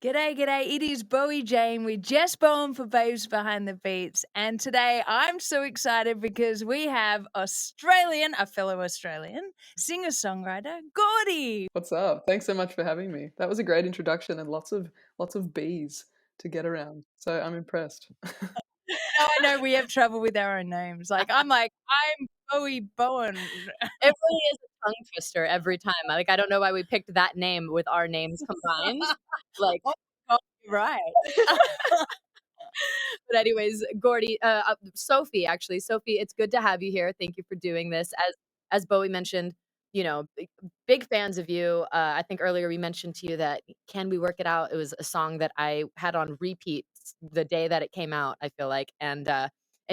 G'day, g'day. It is Bowie Jane with Jess Bowen for Babes Behind the Beats. And today I'm so excited because we have a fellow Australian singer-songwriter, Gordi. What's up? Thanks so much for having me. That was a great introduction and lots of B's to get around. So I'm impressed. Now I know we have trouble with our own names. I'm Bowie Bowen. It really is a tongue twister every time. I don't know why we picked that name with our names combined. Right. But anyways, Gordi, Sophie, it's good to have you here. Thank you for doing this. As Bowie mentioned, big fans of you. I think earlier we mentioned to you that Can We Work It Out? It was a song that I had on repeat the day that it came out, I feel like. And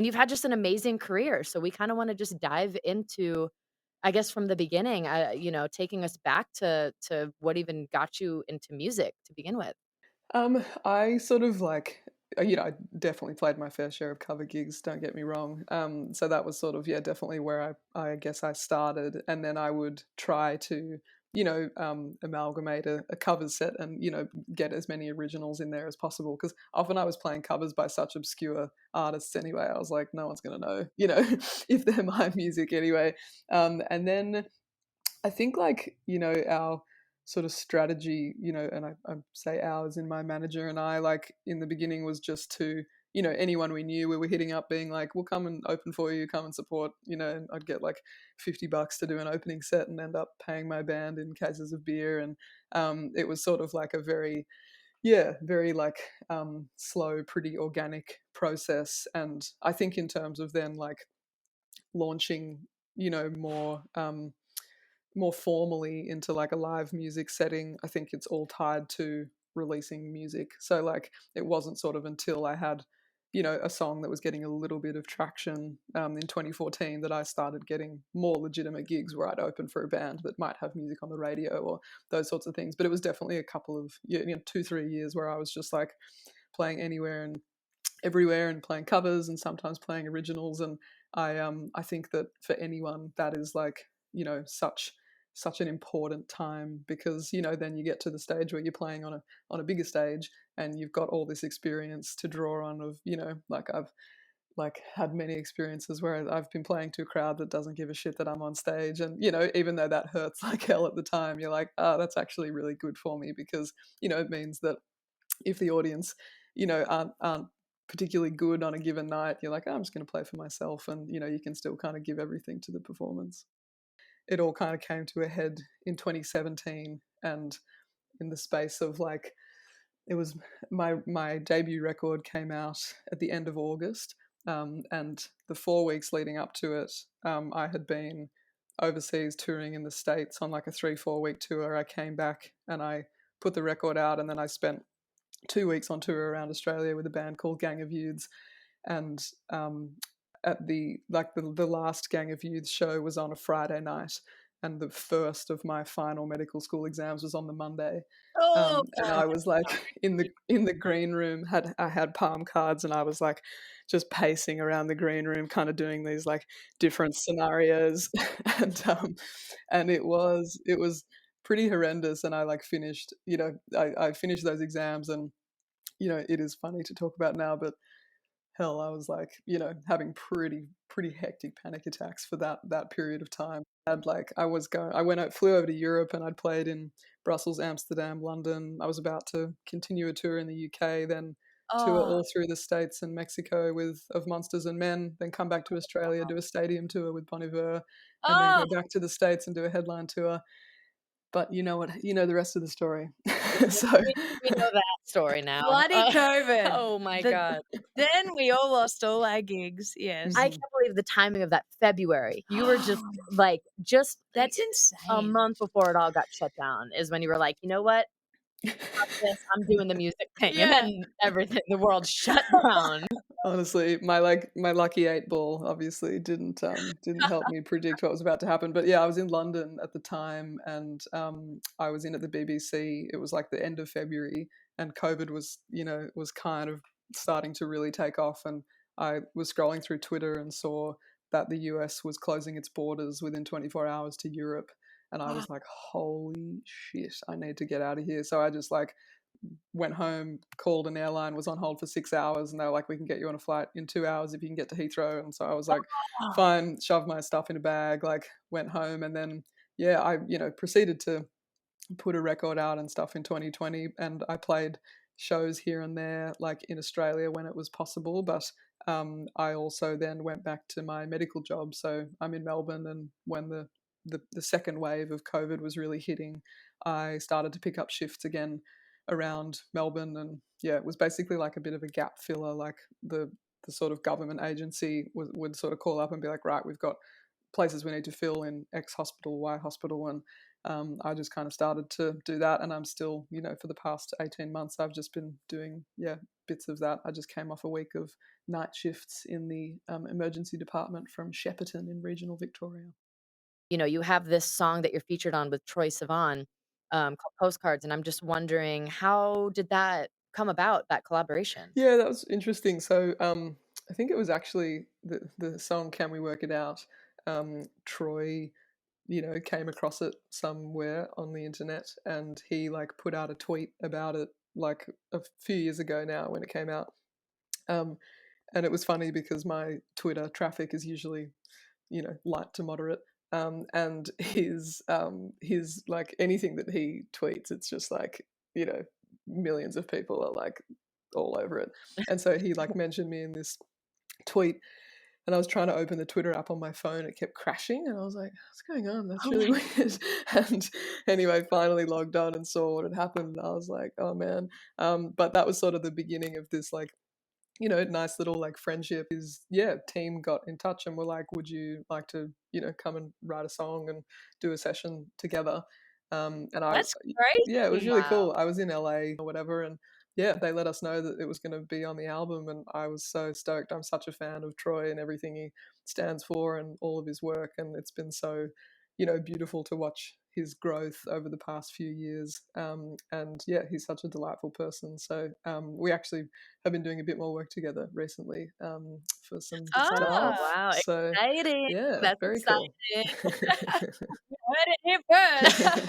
you've had just an amazing career. So we kind of want to just dive into, I guess, from the beginning, taking us back to what even got you into music to begin with. I sort of I definitely played my fair share of cover gigs, don't get me wrong. So that was sort of, definitely where I guess I started. And then I would try to, amalgamate a covers set and, get as many originals in there as possible. Because often I was playing covers by such obscure artists anyway. I was like, no one's going to know, if they're my music anyway. And then I think our sort of strategy, and I say ours in my manager and I, like in the beginning was just to, anyone we knew we were hitting up being like, we'll come and open for you, come and support, and I'd get like $50 to do an opening set and end up paying my band in cases of beer. And it was sort of like a very, very slow, pretty organic process. And I think in terms of then like launching, more formally into like a live music setting, I think it's all tied to releasing music. So like it wasn't sort of until I had, a song that was getting a little bit of traction in 2014 that I started getting more legitimate gigs where I'd open for a band that might have music on the radio or those sorts of things. But it was definitely a couple of 2-3 years where I was just like playing anywhere and everywhere and playing covers and sometimes playing originals. And I think that for anyone that is like, such an important time, because then you get to the stage where you're playing on a bigger stage and you've got all this experience to draw on of, like I've like had many experiences where I've been playing to a crowd that doesn't give a shit that I'm on stage, and even though that hurts like hell at the time, you're like, oh, that's actually really good for me, because it means that if the audience aren't particularly good on a given night, you're like, oh, I'm just going to play for myself, and you can still kind of give everything to the performance. It all kind of came to a head in 2017, and in the space of like, it was my debut record came out at the end of August, and the 4 weeks leading up to it, I had been overseas touring in the States on like a 3-4 week tour. I came back and I put the record out, and then I spent 2 weeks on tour around Australia with a band called Gang of Youths, and at the last Gang of Youths show was on a Friday night, and the first of my final medical school exams was on the Monday. And I was like in the green room, I had palm cards, and I was like just pacing around the green room, kind of doing these like different scenarios, and it was pretty horrendous. And I like finished, I finished those exams, and it is funny to talk about now, but hell, I was like, having pretty hectic panic attacks for that period of time. Flew over to Europe, and I'd played in Brussels, Amsterdam, London. I was about to continue a tour in the UK, then tour all through the States and Mexico with Of Monsters and Men, then come back to Australia, do a stadium tour with Bon Iver, and then go back to the States and do a headline tour. But you know what? You know the rest of the story. So we know that story now. Bloody COVID. Oh my God. Then we all lost all our gigs. Yes. I can't believe the timing of that February. You were just that's insane. A month before it all got shut down is when you were like, you know what? Fuck this, I'm doing the music thing. Yeah. And then everything, the world shut down. Honestly, my lucky 8 ball obviously didn't help me predict what was about to happen. But yeah, I was in London at the time, and I was in at the BBC. It was like the end of February, and COVID was kind of starting to really take off. And I was scrolling through Twitter and saw that the US was closing its borders within 24 hours to Europe. And I was like, holy shit, I need to get out of here. So I just like went home, called an airline, was on hold for 6 hours, and they were like, we can get you on a flight in 2 hours if you can get to Heathrow. And so I was like, fine, shoved my stuff in a bag, like went home. And then, yeah, I, proceeded to put a record out and stuff in 2020. And I played shows here and there, like in Australia when it was possible. But I also then went back to my medical job. So I'm in Melbourne, and when the second wave of COVID was really hitting, I started to pick up shifts again around Melbourne. And yeah, it was basically like a bit of a gap filler. Like the sort of government agency would sort of call up and be like, right, we've got places we need to fill in X hospital, Y hospital. And I just kind of started to do that. And I'm still, for the past 18 months, I've just been doing, bits of that. I just came off a week of night shifts in the emergency department from Shepparton in regional Victoria. You have this song that you're featured on with Troye Sivan, called Postcards, and I'm just wondering, how did that come about, that collaboration? Yeah, that was interesting. So I think it was actually the song "Can We Work It Out." Troy, came across it somewhere on the internet, and he like put out a tweet about it like a few years ago now when it came out. And it was funny because my Twitter traffic is usually, light to moderate. And his like anything that he tweets, it's just like, millions of people are like all over it. And so he like mentioned me in this tweet, and I was trying to open the Twitter app on my phone. It kept crashing, and I was like, what's going on? That's really weird. And anyway, finally logged on and saw what had happened. I was like, oh man. But that was sort of the beginning of this like, nice little like friendship. Team got in touch and were like, would you like to, come and write a song and do a session together? And That's crazy. it was really cool. I was in LA or whatever, and they let us know that it was going to be on the album, and I was so stoked. I'm such a fan of Troy and everything he stands for and all of his work, and it's been so, beautiful to watch his growth over the past few years. And yeah, he's such a delightful person. So we actually have been doing a bit more work together recently for some stuff. Wow, So exciting. yeah, That's very exciting. cool. You heard it here first.